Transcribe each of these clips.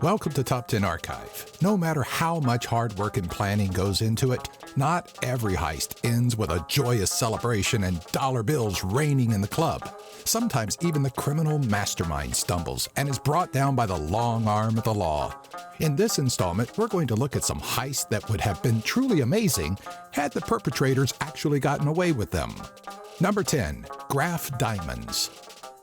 Welcome to Top 10 Archive. No matter how much hard work and planning goes into it, not every heist ends with a joyous celebration and dollar bills raining in the club. Sometimes even the criminal mastermind stumbles and is brought down by the long arm of the law. In this installment, we're going to look at some heists that would have been truly amazing had the perpetrators actually gotten away with them. Number 10. Graff Diamonds.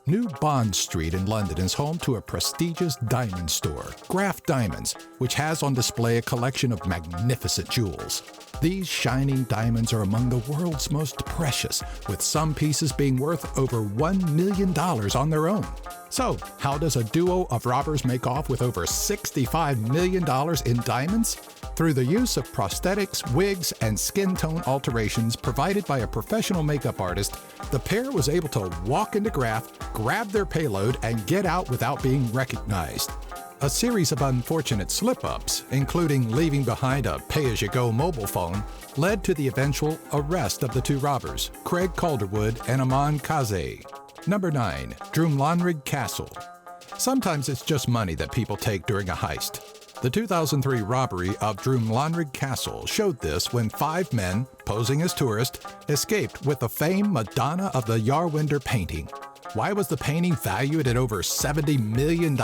New Bond Street in London is home to a prestigious diamond store, Graff Diamonds, which has on display a collection of magnificent jewels. These shining diamonds are among the world's most precious, with some pieces being worth over $1 million on their own. So, how does a duo of robbers make off with over $65 million in diamonds? Through the use of prosthetics, wigs, and skin tone alterations provided by a professional makeup artist, the pair was able to walk into Graff, grab their payload, and get out without being recognized. A series of unfortunate slip-ups, including leaving behind a pay-as-you-go mobile phone, led to the eventual arrest of the two robbers, Craig Calderwood and Aman Kaze. Number 9. Drumlanrig Castle. Sometimes it's just money that people take during a heist. The 2003 robbery of Drumlanrig Castle showed this when 5 men, posing as tourists, escaped with the famed Madonna of the Yarwinder painting. Why was the painting valued at over $70 million?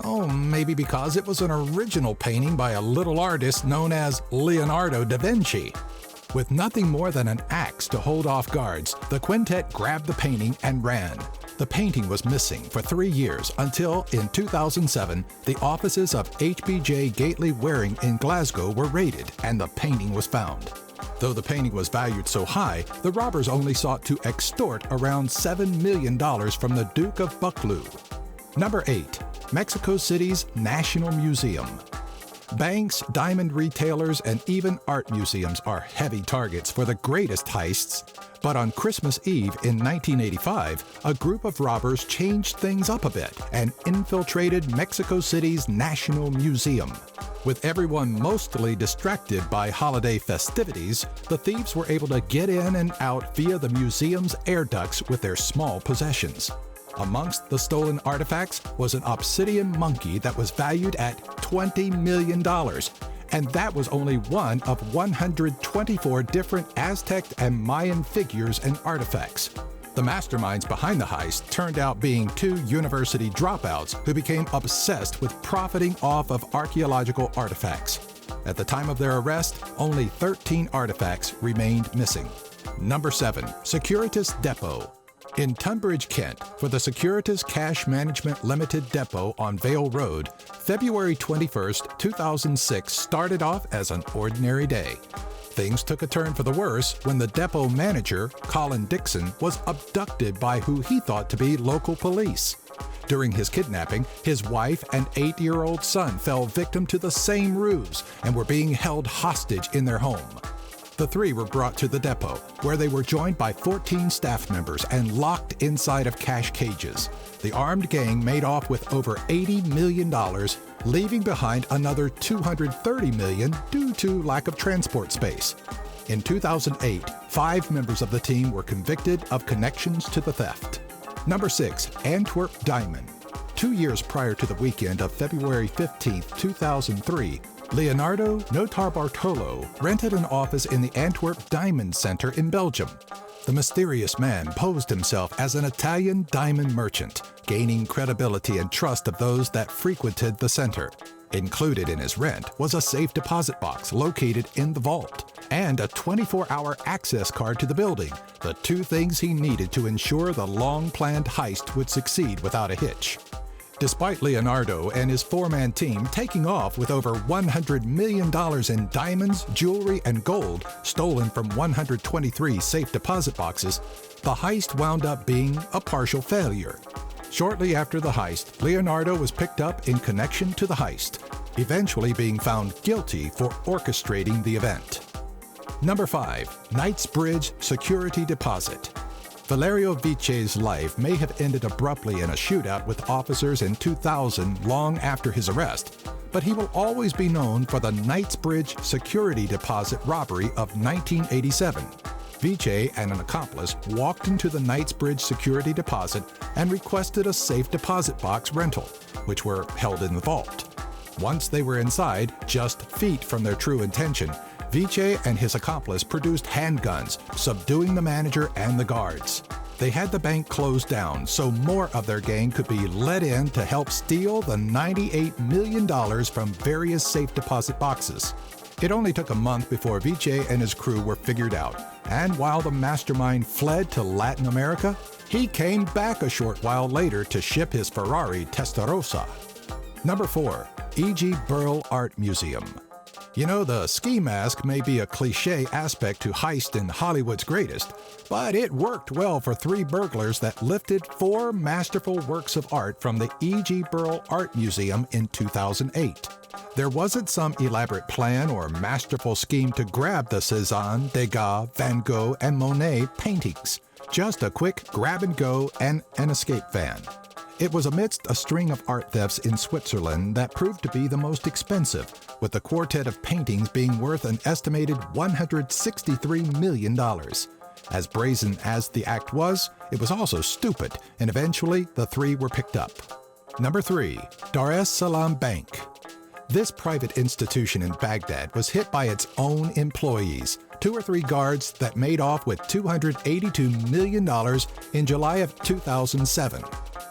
Oh, maybe because it was an original painting by a little artist known as Leonardo da Vinci. With nothing more than an axe to hold off guards, the quintet grabbed the painting and ran. The painting was missing for 3 years until, in 2007, the offices of HBJ Gately Waring in Glasgow were raided and the painting was found. Though the painting was valued so high, the robbers only sought to extort around $7 million from the Duke of Buccleuch. Number 8. Mexico City's National Museum. Banks, diamond retailers, and even art museums are heavy targets for the greatest heists. But on Christmas Eve in 1985, a group of robbers changed things up a bit and infiltrated Mexico City's National Museum. With everyone mostly distracted by holiday festivities, the thieves were able to get in and out via the museum's air ducts with their small possessions. Amongst the stolen artifacts was an obsidian monkey that was valued at $20 million. And that was only one of 124 different Aztec and Mayan figures and artifacts. The masterminds behind the heist turned out being 2 university dropouts who became obsessed with profiting off of archaeological artifacts. At the time of their arrest, only 13 artifacts remained missing. Number 7. Securitas Depot. In Tunbridge, Kent, for the Securitas Cash Management Limited Depot on Vale Road, February 21, 2006 started off as an ordinary day. Things took a turn for the worse when the depot manager, Colin Dixon, was abducted by who he thought to be local police. During his kidnapping, his wife and 8-year-old son fell victim to the same ruse and were being held hostage in their home. The 3 were brought to the depot, where they were joined by 14 staff members and locked inside of cash cages. The armed gang made off with over $80 million, leaving behind another $230 million due to lack of transport space. In 2008, 5 members of the team were convicted of connections to the theft. Number 6. Antwerp Diamond. 2 years prior to the weekend of February 15, 2003, Leonardo Notarbartolo rented an office in the Antwerp Diamond Center in Belgium. The mysterious man posed himself as an Italian diamond merchant, gaining credibility and trust of those that frequented the center. Included in his rent was a safe deposit box located in the vault and a 24-hour access card to the building, the 2 things he needed to ensure the long-planned heist would succeed without a hitch. Despite Leonardo and his 4-man team taking off with over $100 million in diamonds, jewelry, and gold stolen from 123 safe deposit boxes, the heist wound up being a partial failure. Shortly after the heist, Leonardo was picked up in connection to the heist, eventually being found guilty for orchestrating the event. Number 5. Knightsbridge Security Deposit. Valerio Vice's life may have ended abruptly in a shootout with officers in 2000 long after his arrest, but he will always be known for the Knightsbridge Security Deposit robbery of 1987. Vice and an accomplice walked into the Knightsbridge Security Deposit and requested a safe deposit box rental, which were held in the vault. Once they were inside, just feet from their true intention, Vice and his accomplice produced handguns, subduing the manager and the guards. They had the bank closed down so more of their gang could be let in to help steal the $98 million from various safe deposit boxes. It only took a month before Vice and his crew were figured out, and while the mastermind fled to Latin America, he came back a short while later to ship his Ferrari Testarossa. Number 4. E.G. Buhrle Art Museum. You know, the ski mask may be a cliché aspect to Heist in Hollywood's greatest, but it worked well for 3 burglars that lifted 4 masterful works of art from the E.G. Buhrle Art Museum in 2008. There wasn't some elaborate plan or masterful scheme to grab the Cézanne, Degas, Van Gogh, and Monet paintings. Just a quick grab-and-go and an escape van. It was amidst a string of art thefts in Switzerland that proved to be the most expensive, with the quartet of paintings being worth an estimated $163 million. As brazen as the act was, it was also stupid, and eventually the 3 were picked up. Number 3. Dar es Salaam Bank. This private institution in Baghdad was hit by its own employees, 2 or 3 guards that made off with $282 million in July of 2007.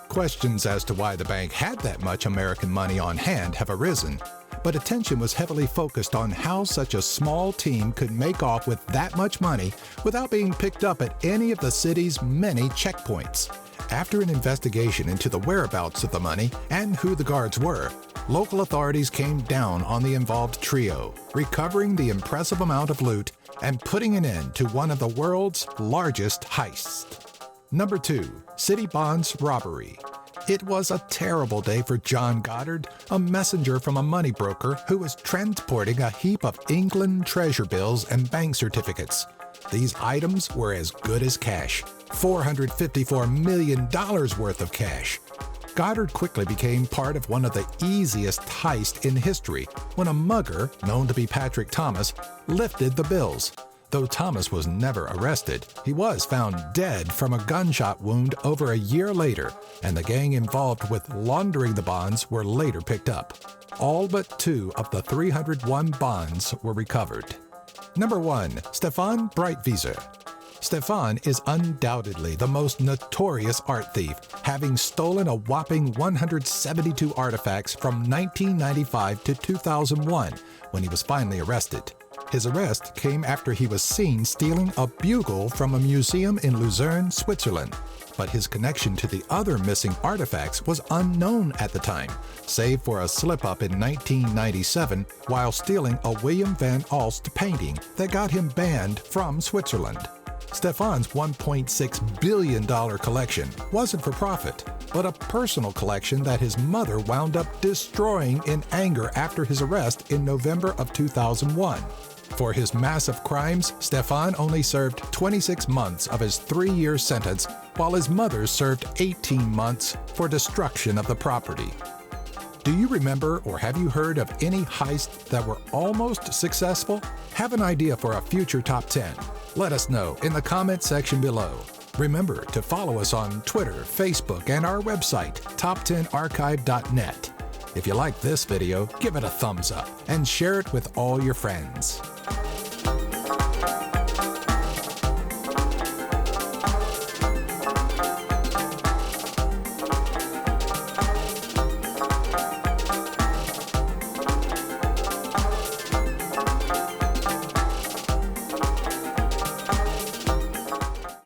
Questions as to why the bank had that much American money on hand have arisen, but attention was heavily focused on how such a small team could make off with that much money without being picked up at any of the city's many checkpoints. After an investigation into the whereabouts of the money and who the guards were, local authorities came down on the involved trio, recovering the impressive amount of loot and putting an end to one of the world's largest heists. Number 2. City Bonds Robbery. It was a terrible day for John Goddard, a messenger from a money broker who was transporting a heap of England treasure bills and bank certificates. These items were as good as cash, $454 million worth of cash. Goddard quickly became part of one of the easiest heists in history when a mugger, known to be Patrick Thomas, lifted the bills. Though Thomas was never arrested, he was found dead from a gunshot wound over a year later, and the gang involved with laundering the bonds were later picked up. All but 2 of the 301 bonds were recovered. Number 1. Stephane Breitwieser. Stephane is undoubtedly the most notorious art thief, having stolen a whopping 172 artifacts from 1995 to 2001, when he was finally arrested. His arrest came after he was seen stealing a bugle from a museum in Lucerne, Switzerland. But his connection to the other missing artifacts was unknown at the time, save for a slip-up in 1997 while stealing a William van Alst painting that got him banned from Switzerland. Stephane's $1.6 billion collection wasn't for profit, but a personal collection that his mother wound up destroying in anger after his arrest in November of 2001. For his massive crimes, Stephane only served 26 months of his 3-year sentence, while his mother served 18 months for destruction of the property. Do you remember or have you heard of any heists that were almost successful? Have an idea for a future top 10? Let us know in the comment section below. Remember to follow us on Twitter, Facebook, and our website, top10archive.net. If you like this video, give it a thumbs up and share it with all your friends.